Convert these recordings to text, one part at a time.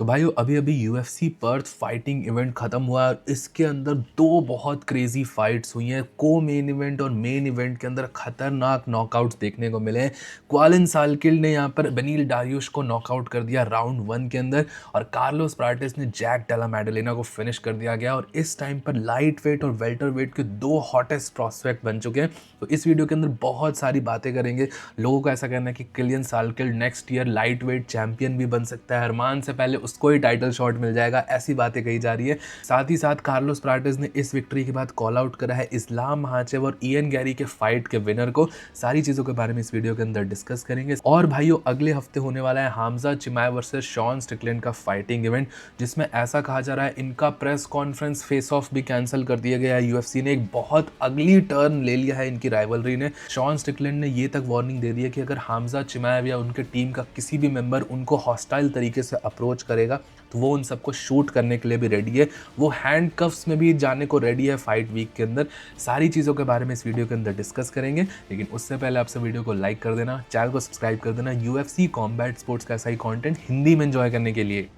तो भाइयों अभी अभी यूएफसी पर्थ फाइटिंग इवेंट खत्म हुआ है और इसके अंदर दो बहुत क्रेजी फाइट्स हुई हैं। को मेन इवेंट और मेन इवेंट के अंदर खतरनाक नॉकआउट्स देखने को मिले हैं। क्वालिन सालकिल ने यहाँ पर बेनिल डारियुश को नॉकआउट कर दिया राउंड 1 के अंदर और कार्लोस प्राटिस ने जैक डेला मैडेलिना को फिनिश कर दिया गया। और इस टाइम पर लाइट वेट और वेल्टर वेट के दो हॉटेस्ट प्रॉस्पेक्ट बन चुके हैं। तो इस वीडियो के अंदर बहुत सारी बातें करेंगे। लोगों का ऐसा कहना है कि किलियन सालकिल next year light weight champion भी बन सकता है, अरमान से पहले उसको ही टाइटल शॉट मिल जाएगा, ऐसी बातें कही जा रही है। साथ ही साथ कार्लोस प्राटिस ने इस विक्ट्री के बाद कॉल आउट करा है इस्लाम महाचेव और इयन गैरी के फाइट के विनर को। सारी चीजों के बारे में इस वीडियो के अंदर डिस्कस करेंगे। और भाइयों अगले हफ्ते होने वाला है हामजा चिमाय वर्सेस शॉन स्टिकलैंड का फाइटिंग इवेंट, जिसमें ऐसा कहा जा रहा है इनका प्रेस कॉन्फ्रेंस फेस ऑफ भी कैंसिल कर दिया गया है। यूएफसी ने एक बहुत अगली टर्न ले लिया है इनकी राइवलरी ने। शॉन स्टिकलैंड ने ये तक वार्निंग दे दी है कि अगर हामजा चिमाय या उनके टीम का किसी भी मेंबर उनको हॉस्टाइल तरीके से अप्रोच करेगा तो वो उन सबको शूट करने के लिए भी रेडी है। वो हैंडकफ्स में भी जाने को रेडी है फाइट वीक के अंदर। सारी चीज़ों के बारे में इस वीडियो के अंदर डिस्कस करेंगे, लेकिन उससे पहले आपसे वीडियो को लाइक कर देना, चैनल को सब्सक्राइब कर देना यूएफसी कॉम्बैट स्पोर्ट्स का ऐसा ही कंटेंट हिंदी में एंजॉय करने के लिए।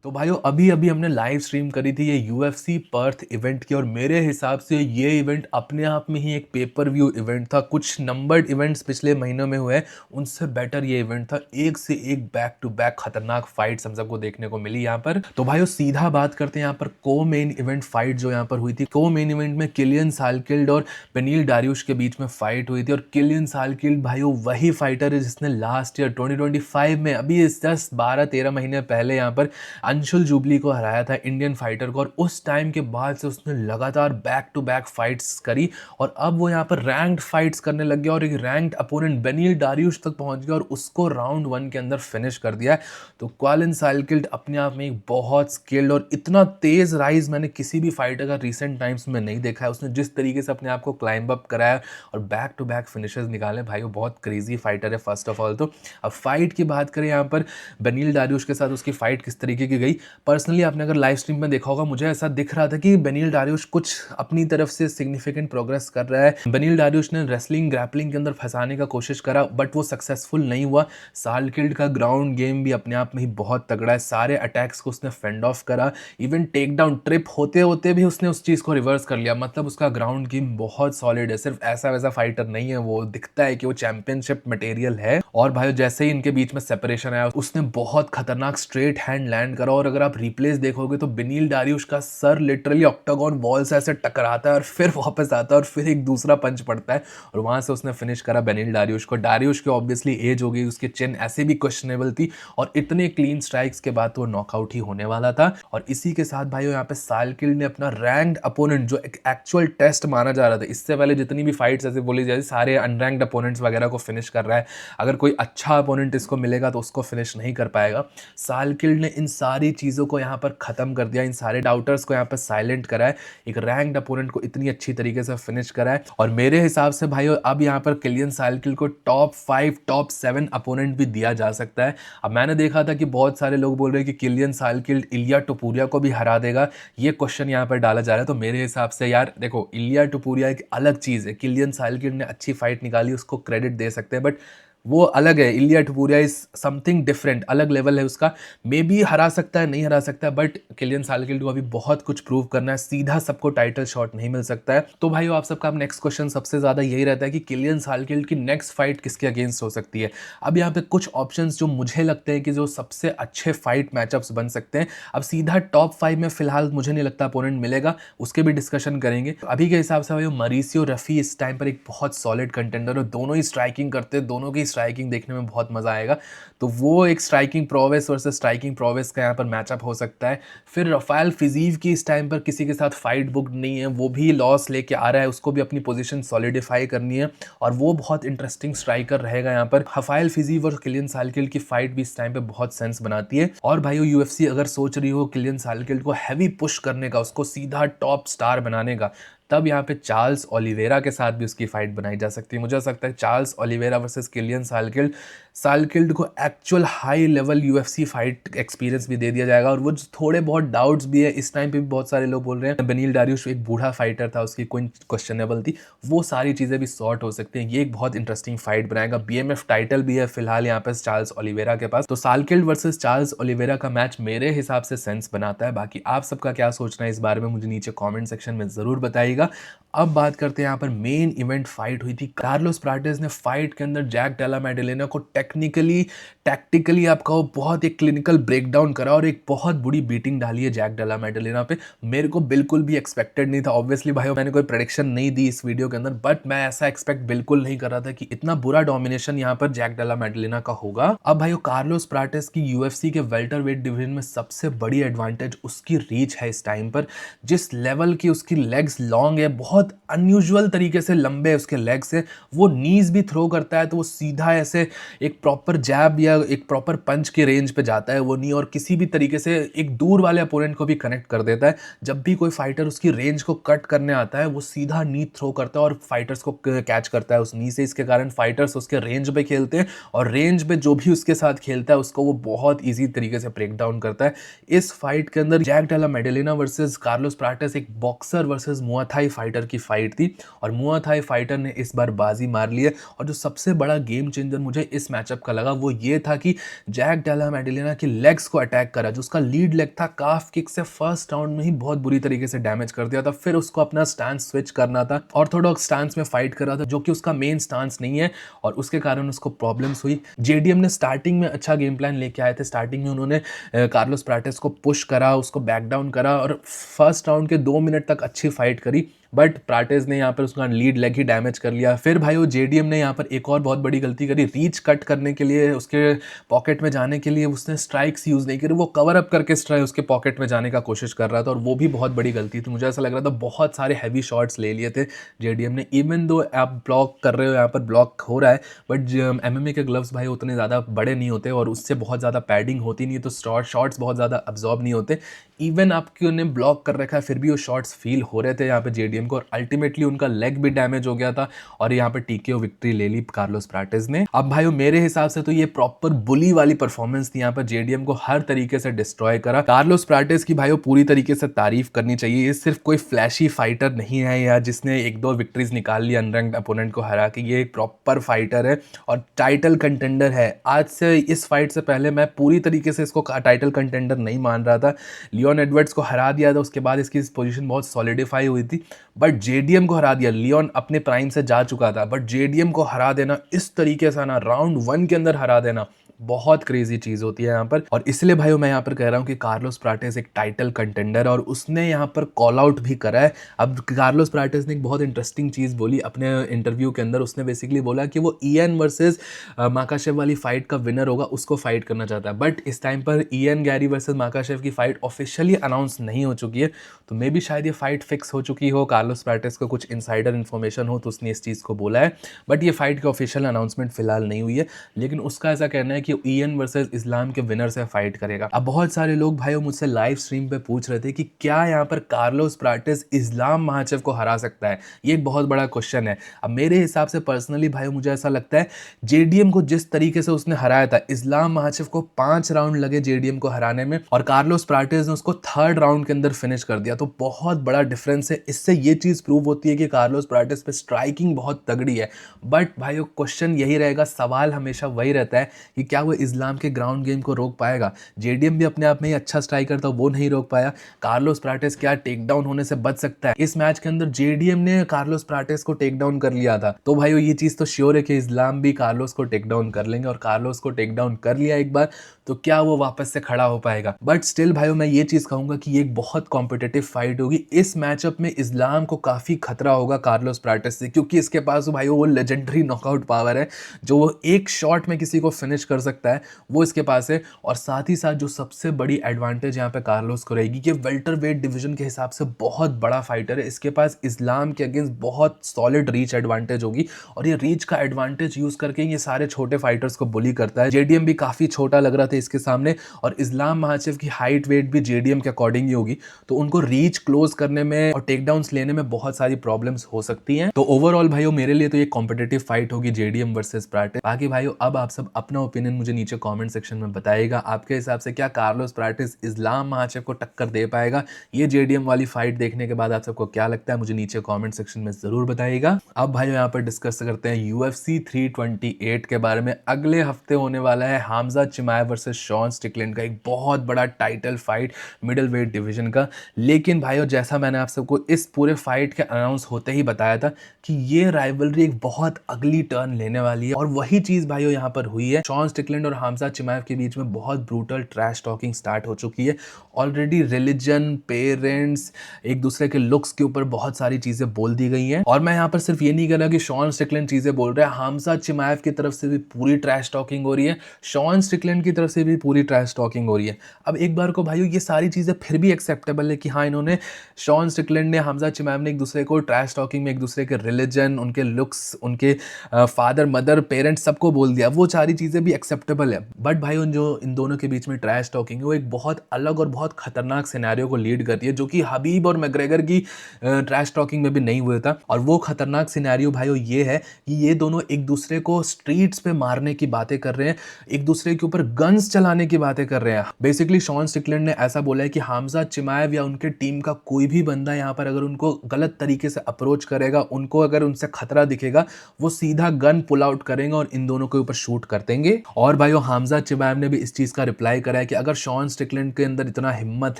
तो भाइयों अभी अभी हमने लाइव स्ट्रीम करी थी ये यूएफसी पर्थ इवेंट की, और मेरे हिसाब से ये इवेंट अपने आप में ही एक पेपर व्यू इवेंट था। कुछ नंबर्ड इवेंट्स पिछले महीनों में हुए, उनसे बेटर ये इवेंट था। एक से एक बैक टू बैक खतरनाक फाइट्स हम सबको देखने को मिली यहाँ पर। तो भाइयों सीधा बात करते हैं यहाँ पर को मेन इवेंट फाइट जो यहाँ पर हुई थी। को मेन इवेंट में किलियन सालकिल्ड और बेनिल डारियुश के बीच में फाइट हुई थी। और किलियन सालकिल्ड भाइयों वही फाइटर है जिसने लास्ट ईयर 2025 में अभी इस 10-12-13 महीने पहले यहाँ पर अंशुल जुबली को हराया था, इंडियन फाइटर को। और उस टाइम के बाद से उसने लगातार बैक टू बैक फाइट्स करी और अब वो यहाँ पर रैंक्ड फाइट्स करने लग गया और एक रैंक्ड अपोनेंट बेनिल डारियुश तक पहुंच गया और उसको राउंड 1 के अंदर फिनिश कर दिया। तो क्वालिन सालकिल्ड अपने आप में एक बहुत स्किल्ड और इतना तेज राइज मैंने किसी भी फाइटर का रिसेंट टाइम्स में नहीं देखा है। उसने जिस तरीके से अपने आप को क्लाइंब अप कराया और बैक टू बैक फिनिशेस निकाले, भाई वो बहुत क्रेजी फाइटर है फर्स्ट ऑफ ऑल। तो अब फाइट की बात करें यहाँ पर बेनिल डारियुश के साथ उसकी फाइट किस तरीके की गई। पर्सनली आपने अगर लाइव स्ट्रीम में देखा होगा, मुझे ऐसा दिख रहा था कि बेनिल डारियुश कुछ अपनी तरफ से सिग्निफिकेंट प्रोग्रेस कर रहा है। बेनिल डारियुश ने रेसलिंग ग्रैपलिंग के अंदर फंसाने का कोशिश करा बट वो सक्सेसफुल नहीं हुआ। सालकिल्ड का ग्राउंड गेम भी अपने आप में ही बहुत तगड़ा है, सारे अटैक्स को उसने फेंड ऑफ करा। इवन टेक डाउन ट्रिप होते होते भी उसने उस चीज़ को रिवर्स कर लिया। मतलब उसका ग्राउंड गेम बहुत सॉलिड है, सिर्फ ऐसा वैसा फाइटर नहीं है। वो दिखता है कि वो चैंपियनशिप मटेरियल है। और भाई जैसे ही इनके बीच में सेपरेशन आया उसने बहुत खतरनाक स्ट्रेट हैंड लैंड करा और अगर आप रिप्लेस देखोगे तो बेनिल डारियुश का सर लिटरली ऑक्टागन वॉल से ऐसे टकराता है और फिर वापस आता है और फिर एक दूसरा पंच पड़ता है और वहां से उसने फिनिश करा बेनिल डारियुश को। डारियुश की ऑब्वियसली एज हो गई, उसकी चिन ऐसे भी क्वेश्चनेबल थी और इतने क्लीन स्ट्राइक्स के बाद तो वो नॉकआउट ही होने वाला था। और इसी के साथ भाइयों यहाँ पे सालकिल्ड ने अपना रैंक्ड अपोनेंट जो एक एक्चुअल टेस्ट माना जा रहा था, इससे पहले जितनी भी फाइट्स ऐसे बोली जाती सारे अनरैंक्ड अपोनेंट्स वगैरह को फिनिश कर रहा है। अगर कोई अच्छा अपोनेंट इसको मिलेगा तो उसको फिनिश नहीं कर पाएगा। सालकिल्ड ने इन सारी चीज़ों को यहाँ पर ख़त्म कर दिया, इन सारे डाउटर्स को यहाँ पर साइलेंट करा है, एक रैंक्ड अपोनेंट को इतनी अच्छी तरीके से फिनिश करा है। और मेरे हिसाब से भाइयों अब यहाँ पर किलियन सालकिल्ड को टॉप 5 टॉप 7 अपोनेंट भी दिया जा सकता है। अब मैंने देखा था कि बहुत सारे लोग बोल रहे हैं कि किलियन सालकिल्ड इलिया टोपुरिया को भी हरा देगा, ये क्वेश्चन यहाँ पर डाला जा रहा है। तो मेरे हिसाब से यार देखो, इलिया टोपुरिया एक अलग चीज़ है, किलियन सालकिल्ड ने अच्छी फाइट निकाली, उसको क्रेडिट दे सकते हैं, बट वो अलग है। इलिया टोपुरिया इज समथिंग डिफरेंट, अलग लेवल है उसका। मे बी हरा सकता है, नहीं हरा सकता है, बट किलियन सालकिल्ड को अभी बहुत कुछ प्रूव करना है, सीधा सबको टाइटल शॉट नहीं मिल सकता है। तो भाइयों आप सबका नेक्स्ट क्वेश्चन सबसे ज्यादा यही रहता है कि किलियन सालकिल्ड की नेक्स्ट फाइट किसके अगेंस्ट हो सकती है। अब यहाँ पे कुछ ऑप्शंस जो मुझे लगते हैं कि जो सबसे अच्छे फाइट मैचअप्स बन सकते हैं। अब सीधा टॉप 5 में फिलहाल मुझे नहीं लगता अपोनेंट मिलेगा, उसके भी डिस्कशन करेंगे। अभी के हिसाब से भाई मरीसियो रफी इस टाइम पर एक बहुत सॉलिड कंटेंडर है, दोनों ही स्ट्राइकिंग करते हैं, दोनों की स्ट्राइकिंग देखने में बहुत मजा आएगा। तो वो एक striking prowess versus striking prowess का यहाँ पर मैचअप हो सकता है। फिर रफायल फिजीव की इस टाइम पर किसी के साथ फाइट बुक नहीं है, वो भी लॉस लेके आ रहा है, उसको भी अपनी पोजीशन सॉलिडिफाई करनी है और वो बहुत इंटरेस्टिंग स्ट्राइकर रहेगा यहाँ पर। रफायल फिजीव और किलियन सालकिल्ड की फाइट भी इस टाइम पे बहुत सेंस बनाती है। और भाइयों यूएफसी अगर सोच रही हो किलियन सालकिल्ड को हैवी पुश करने का, उसको सीधा टॉप स्टार बनाने का, तब यहाँ पे चार्ल्स ओलिवेरा के साथ भी उसकी फाइट बनाई जा सकती है। मुझे ऐसा लगता है चार्ल्स ओलिवेरा वर्सेस किलियन सालकिल्ड, सालकिल्ड को actual high level UFC fight experience भी दे दिया जाएगा। और वो जो थोड़े बहुत डाउट्स भी है इस टाइम पे भी बहुत सारे लोग बोल रहे हैं बेनिल डारियुश एक बूढ़ा फाइटर था, उसकी कोई क्वेश्चनेबल थी, वो सारी चीज़ें भी सॉर्ट हो सकती हैं। ये एक बहुत इंटरेस्टिंग फाइट बनाएगा। बीएमएफ टाइटल भी है फिलहाल यहाँ पे चार्ल्स ओलिवेरा के पास। तो सालकिल्ड वर्सेस चार्ल्स ओलिवेरा का मैच मेरे हिसाब से सेंस बनाता है। बाकी आप सबका क्या सोचना है इस बारे में मुझे नीचे कमेंट सेक्शन में ज़रूर बताइएगा। अब बात करते हैं यहाँ पर मेन इवेंट फाइट हुई थी। कार्लोस प्राटेस ने फाइट के अंदर जैक डेला मेडेलिना को टेक्निकली टैक्टिकली आप कहो बहुत एक क्लिनिकल ब्रेकडाउन करा और एक बहुत बुरी बीटिंग डाली है जैक डेला मेडेलिना पे। मेरे को बिल्कुल भी एक्सपेक्टेड नहीं था। ऑब्वियसली भाई मैंने कोई प्रेडिक्शन नहीं दी इस वीडियो के अंदर, बट मैं ऐसा एक्सपेक्ट बिल्कुल नहीं कर रहा था कि इतना बुरा डोमिनेशन यहाँ पर जैक डेला मेडेलिना का होगा। अब भाई कार्लोस प्राटेस की यूएफसी के वेल्टरवेट डिवीजन में सबसे बड़ी एडवांटेज उसकी रीच है। इस टाइम पर जिस लेवल की उसकी लेग्स लॉन्ग है, बहुत अनयूजुअल तरीके से लंबे उसके लेग्स है, वो नीज भी थ्रो करता है तो वो सीधा ऐसे एक प्रॉपर जैब या एक प्रॉपर पंच के रेंज पे जाता है वो नी, और किसी भी तरीके से एक दूर वाले अपोनेंट को भी कनेक्ट कर देता है। जब भी कोई फाइटर उसकी रेंज को कट करने आता है वो सीधा नी थ्रो करता है और फाइटर्स को कैच करता है उस नी से। इसके कारण फाइटर्स उसके रेंज पे खेलते हैं और रेंज पे जो भी उसके साथ खेलता है उसको वो बहुत ईजी तरीके से ब्रेक डाउन करता है। इस फाइट के अंदर जैक डेला मेडेलिना वर्सेस कार्लोस प्राटेस एक बॉक्सर वर्सेस मुआ थाई फाइटर की फाइट थी और मुआ थाई फाइटर ने इस बार बाजी मार ली है। और जो सबसे बड़ा गेम चेंजर मुझे इस मैचअप का लगा वो ये था कि जैक डेला मेडेलिना की लेग्स को अटैक करा। जो उसका लीड लेग था काफ किक से फर्स्ट राउंड में ही बहुत बुरी तरीके से डैमेज कर दिया था। फिर उसको अपना स्टांस स्विच करना था, ऑर्थोडॉक्स स्टांस में फाइट कर रहा था जो कि उसका मेन स्टांस नहीं है और उसके कारण उसको प्रॉब्लम्स हुई। जेडीएम ने स्टार्टिंग में अच्छा गेम प्लान लेके आए थे। स्टार्टिंग में उन्होंने कार्लोस प्राटेस को पुश करा, उसको बैक डाउन करा और फर्स्ट राउंड के 2 मिनट तक अच्छी फाइट करी, बट प्राटेस ने यहाँ पर उसका लीड लेग ही डैमेज कर लिया। फिर भाई वो जेडीएम ने यहाँ पर एक और बहुत बड़ी गलती करी। रीच कट करने के लिए उसके पॉकेट में जाने के लिए उसने स्ट्राइक्स यूज़ नहीं करी, वो कवर अप करके स्ट्राइक उसके पॉकेट में जाने का कोशिश कर रहा था और वो भी बहुत बड़ी गलती थी। मुझे ऐसा लग रहा था बहुत सारे हैवी शॉट्स ले लिए थे जेडीएम ने। इवन दो आप ब्लॉक कर रहे हो, यहाँ पर ब्लॉक हो रहा है, बट एमएमए के ग्लव्स भाई उतने ज़्यादा बड़े नहीं होते और उससे बहुत ज़्यादा पैडिंग होती नहीं, तो शॉट्स बहुत ज़्यादा अब्जॉर्ब नहीं होते। इवन आपके उन्हें ब्लॉक कर रखा है फिर भी वो शॉट्स फील हो रहे थे यहाँ पे जेडीएम को और अल्टीमेटली उनका लेग भी डैमेज हो गया था और यहाँ पे टीकेओ विक्ट्री ले ली कार्लोस प्राटेस ने। अब भाई मेरे हिसाब से तो ये प्रॉपर बुली वाली परफॉर्मेंस थी। यहाँ पर जेडीएम को हर तरीके से डिस्ट्रॉय करा। कार्लोस प्राटेस की भाई पूरी तरीके से तारीफ करनी चाहिए। ये सिर्फ कोई फ्लैशी फाइटर नहीं है या जिसने 1-2 विक्ट्रीज निकाल ली अनरैंक्ड अपोनेंट को हरा के। ये एक प्रॉपर फाइटर है और टाइटल कंटेंडर है। आज से इस फाइट से पहले मैं पूरी तरीके से इसको टाइटल कंटेंडर नहीं मान रहा था। लियोन एडवर्ड्स को हरा दिया था, उसके बाद इसकी पोजीशन बहुत सॉलिडिफाई हुई थी, बट जेडीएम को हरा दिया। लियोन अपने प्राइम से जा चुका था, बट जेडीएम को हरा देना इस तरीके से ना राउंड 1 के अंदर हरा देना बहुत क्रेजी चीज होती है यहाँ पर। और इसलिए भाई मैं यहाँ पर कह रहा हूँ कि कार्लोस प्राटेस एक टाइटल कंटेंडर और उसने यहाँ पर कॉल आउट भी करा है। अब कार्लोस प्राटेस ने एक बहुत इंटरेस्टिंग चीज बोली अपने इंटरव्यू के अंदर। उसने बेसिकली बोला कि वो ईएन वर्सेस माकाशेव वाली फाइट का विनर होगा, उसको फाइट करना चाहता है। बट इस टाइम पर ईएन गैरी वर्सेस माकाशेव की फाइट ऑफिशियली अनाउंस नहीं हो चुकी है, तो मे भी शायद ये फाइट फिक्स हो चुकी हो। कार्लोस प्राटेस को कुछ इनसाइडर इन्फॉर्मेशन हो तो उसने इस चीज़ को बोला है, बट ये फाइट की ऑफिशियल अनाउंसमेंट फिलहाल नहीं हुई है। लेकिन उसका ऐसा कहना है कि ईएन वर्सेस इस्लाम के विनर से फाइट करेगा। अब बहुत सारे लोग भाई मुझसे लाइव स्ट्रीम पे पूछ रहे थे कि क्या यहाँ पर कार्लोस प्राटेस इस्लाम महाचेव को हरा सकता है। ये एक बहुत बड़ा क्वेश्चन है। अब मेरे हिसाब से पर्सनली भाई मुझे ऐसा लगता है जेडीएम को जिस तरीके से उसने हराया था, इस्लाम महाचेव को 5 राउंड लगे जेडीएम को हराने में और कार्लोस प्राटेस ने उसको 3rd राउंड के अंदर फिनिश कर दिया, तो बहुत बड़ा डिफरेंस है। इससे ये चीज प्रूव होती है कि कार्लोस प्राटेस पे स्ट्राइकिंग बहुत तगड़ी है। बट भाई क्वेश्चन यही रहेगा, सवाल हमेशा वही रहता है कि क्या वो इस्लाम के ग्राउंड गेम को रोक पाएगा। जेडीएम भी अपने आप में ही अच्छा स्ट्राइकर था, वो नहीं रोक पाया। कार्लोस प्राटेस क्या टेक डाउन होने से बच सकता है? इस मैच के अंदर जेडीएम ने कार्लोस प्राटेस को टेक डाउन कर लिया था, तो भाई ये चीज तो श्योर है कि इस्लाम भी कार्लोस को टेक डाउन कर लेंगे और कार्लोस को टेक डाउन कर लिया एक बार तो क्या वो वापस से खड़ा हो पाएगा। बट स्टिल भाई मैं ये चीज कहूंगा कि ये एक बहुत कॉम्पिटिटिव फाइट होगी। इस मैचअप में इस्लाम को काफी खतरा होगा कार्लोस प्राटेस से, क्योंकि इसके पास भाई वो लेजेंडरी नॉकआउट पावर है जो वो एक शॉट में किसी को फिनिश कर सकता है, वो इसके पास है। और साथ ही साथ जो सबसे बड़ी एडवांटेज यहाँ पे कार्लोस को रहेगी कि वेल्टर वेट डिवीजन के हिसाब से बहुत बड़ा फाइटर है। इसके पास इस्लाम के अगेंस्ट बहुत सॉलिड रीच एडवांटेज होगी और ये रीच का एडवांटेज यूज करके ये सारे छोटे फाइटर्स को बुली करता है। जेडीएम भी काफी छोटा लग रहा था जाते इसके सामने, और इस्लाम महाचेव की हाइट वेट भी जेडीएम के अकॉर्डिंग ही होगी, तो उनको रीच क्लोज करने में और टेक डाउन्स लेने में बहुत सारी प्रॉब्लम्स हो सकती हैं। तो ओवरऑल भाइयों मेरे लिए तो ये कॉम्पिटेटिव फाइट होगी जेडीएम वर्सेस प्राटिस। बाकी भाइयों अब आप सब अपना ओपिनियन मुझे नीचे कमेंट सेक्शन में बताइएगा, आपके हिसाब से क्या कार्लोस प्राटिस इस्लाम महाचेव को टक्कर दे पाएगा? ये जेडीएम वाली फाइट देखने के बाद आप सबको क्या लगता है मुझे नीचे कमेंट सेक्शन में जरूर बताइएगा। अब भाइयों यहाँ पर डिस्कस करते हैं यूएफसी 328 के बारे में। अगले हफ्ते होने वाला है हामजा चिमाएव वर्सेस शॉन स्टिकलैंड का एक बहुत बड़ा title fight middle weight division का। लेकिन भाइयों जैसा मैंने आप सबको इस पूरे फाइट के अनाउंस होते ही बताया था कि ये राइवलरी एक बहुत अगली टर्न लेने वाली है, और वही चीज भाइयों यहाँ पर हुई है। शॉन स्टिकलैंड और हामजा चिमाएव के बीच में बहुत ब्रूटल ट्रैश टॉकिंग स्टार्ट हो चुकी है। ऑलरेडी रिलीजन, पेरेंट्स, एक दूसरे के लुक्स के ऊपर बहुत सारी चीजें बोल दी गई हैं। और मैं यहाँ पर सिर्फ ये नहीं कह रहा कि शॉन स्टिकलैंड चीजें बोल रहा है, हामजा चिमाएव की तरफ से भी पूरी ट्रैश टॉकिंग हो रही है, शॉन स्टिकलैंड की तरफ से भी पूरी ट्रैश टॉकिंग हो रही है। अब एक बार को भाइयों ये सारी चीजें फिर भी एक्सेप्टेबल है कि हाँ इन्होंने, शॉन स्टिकलैंड ने, हामजा चिमाएव ने एक दूसरे को ट्रैश टॉकिंग में एक दूसरे के रिलीजन, उनके लुक्स, उनके फादर मदर पेरेंट्स सबको बोल दिया, वो सारी चीजें भी एक्सेप्टेबल है। बट भाइयों जो इन दोनों के बीच में ट्रैश टॉकिंग है वो एक बहुत अलग और बहुत खतरनाक सिनेरियो को लीड करती है, जो कि हबीब और मैग्रेगर की ट्रैश टॉकिंग में भी नहीं हुआ था। और वो खतरनाक सिनेरियो भाइयों ये है कि ये दोनों एक दूसरे को स्ट्रीट्स पे मारने की बातें कर रहे हैं, एक दूसरे के ऊपर गन्स चलाने की बातें कर रहे हैं। बेसिकली शॉन स्टिकलैंड ने ऐसा बोला है कि हामजा चिमाएव या उनके टीम का कोई भी बंदा यहाँ पर अगर उनको गलत तरीके से अप्रोच करेगा, उनको अगर उनसे खतरा दिखेगा, वो सीधा गन पुल आउट करेंगे और इन दोनों के ऊपर शूट कर देंगे। और भाइयों हामजा चिमाएव ने भी इस चीज का रिप्लाई करा है कि अगर शॉन स्टिकलैंड के अंदर इतना हिम्मत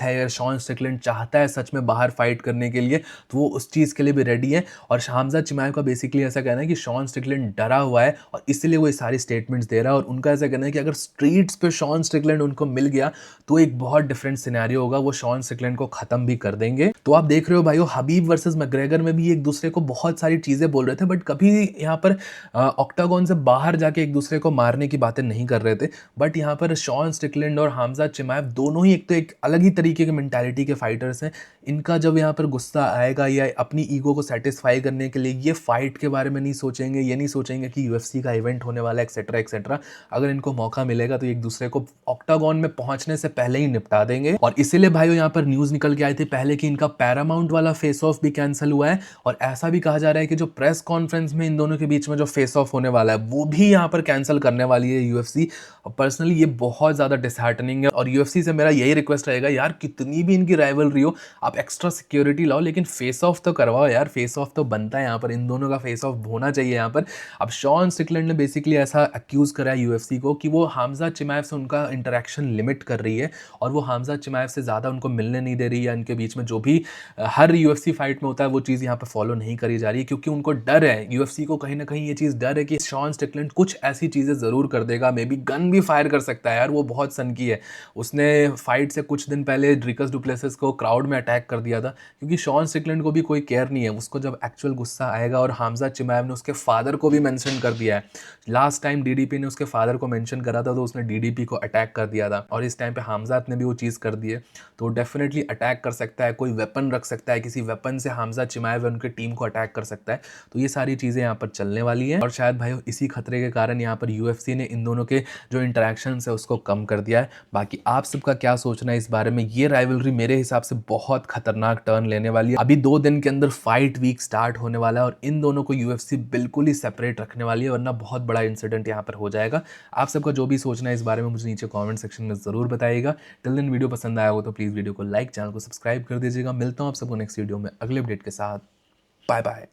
है या शॉन स्टिकलैंड चाहता है सच में बाहर फाइट करने के लिए, तो वो उस चीज के लिए भी रेडी है। और हामजा चिमाएव का बेसिकली ऐसा कहना है कि शॉन स्टिकलैंड डरा हुआ है और इसलिए वो ये सारी स्टेटमेंट्स दे रहा है। और उनका ऐसा कहना है कि अगर स्ट्रीट्स पे शॉन स्टिकलैंड उनको मिल गया तो एक बहुत डिफरेंट सिनेरियो होगा, वो शॉन स्टिकलैंड को खत्म भी कर देंगे। तो आप देख रहे हो भाइयों हबीब वर्सेस मैग्रेगर में भी एक दूसरे को बहुत सारी चीजें बोल रहे थे, बट कभी यहाँ पर ऑक्टागोन से बाहर जाके एक दूसरे को मारने की बातें नहीं कर रहे थे। बट यहाँ पर शॉन स्टिकलैंड और हामजा चिमाएव दोनों ही एक तो एक अलग ही तरीके के मेंटालिटी के फाइटर्स हैं। इनका जब यहाँ पर गुस्सा आएगा या अपनी ईगो को सेटिस्फाई करने के लिए ये फाइट के बारे में नहीं सोचेंगे, ये नहीं सोचेंगे कि यूएफसी का इवेंट होने वाला है एक्सेट्रा एक्सेट्रा। अगर इनको मौका मिलेगा तो एक दूसरे को ऑक्टागोन में पहुंचने से पहले ही निपटा देंगे। और इसीलिए भाइयों यहाँ पर न्यूज निकल के आई थी पहले कि इनका पैरामाउंट वाला फेस ऑफ भी कैंसिल हुआ है, और ऐसा भी कहा जा रहा है कि जो प्रेस कॉन्फ्रेंस में इन दोनों के बीच में जो फेस ऑफ होने वाला है वो भी यहाँ पर कैंसिल करने वाली है यूएफसी। पर्सनली ये बहुत ज्यादा डिसहार्टनिंग है, और यूएफसी से मेरा यही रिक्वेस्ट रहेगा यार, कितनी भी इनकी राइवलरी हो आप एक्स्ट्रा सिक्योरिटी लाओ, लेकिन फेस ऑफ तो करवाओ यार, फेस ऑफ तो बनता है यहाँ पर, इन दोनों का फेस ऑफ होना चाहिए यहाँ पर। अब शॉन स्टिकलैंड ने बेसिकली ऐसा अक्यूज करा है यूएफसी को कि वो हामजा चिमाएव से उनका इंटरेक्शन लिमिट कर रही है, और वो हामजा चिमाएव से ज़्यादा उनको मिलने नहीं दे रही है। इनके बीच में जो भी हर यूएफसी फाइट में होता है वो चीज़ यहाँ पर फॉलो नहीं करी जा रही है, क्योंकि उनको डर है, यूएफसी को कहीं ना कहीं ये चीज़ डर है कि शॉन स्टिकलैंड कुछ ऐसी चीज़ें ज़रूर कर देगा, मे बी गन भी फायर कर सकता है यार, वो बहुत सनकी है। उसने फाइट से कुछ दिन पहले ड्रिकस डुप्लेसिस को क्राउड में अटैक कर दिया था, क्योंकि शॉन स्टिकलैंड को भी कोई केयर नहीं है। उसको जब एक्चुअल गुस्सा आएगा, और हामजा चिमाएव ने उसके फादर को भी मेंशन कर दिया है, लास्ट टाइम डीडीपी ने उसके फादर को मेंशन करा था तो उसने डीडीपी को अटैक कर दिया था, और इस टाइम पे हामजात ने भी वो चीज़ कर दी है, तो डेफिनेटली अटैक कर सकता है, कोई वेपन रख सकता है, किसी वेपन से हामजा चिमाएव और उनकी टीम को अटैक कर सकता है। तो ये सारी चीज़ें यहाँ पर चलने वाली हैं, और शायद भाई इसी खतरे के कारण यहाँ पर यूएफसी ने इन दोनों के जो इंटरेक्शन है उसको कम कर दिया है। बाकी आप सबका क्या सोचना है इस बारे में? ये राइवलरी मेरे हिसाब से बहुत खतरनाक टर्न लेने वाली है। अभी 2 दिन के अंदर फाइट वीक स्टार्ट होने वाला है, और इन दोनों को यूएफसी बिल्कुल ही सेपरेट रखने वाली है, वरना बहुत बड़ा इंसिडेंट यहाँ पर हो जाएगा। आप सबका जो भी सोचना है इस बारे में मुझे नीचे कमेंट सेक्शन में जरूर बताइएगा। टिल देन वीडियो पसंद आया हो तो प्लीज वीडियो को लाइक, चैनल को सब्सक्राइब कर दीजिएगा। मिलता हूँ आप सबको नेक्स्ट वीडियो में अगले अपडेट के साथ। Bye bye.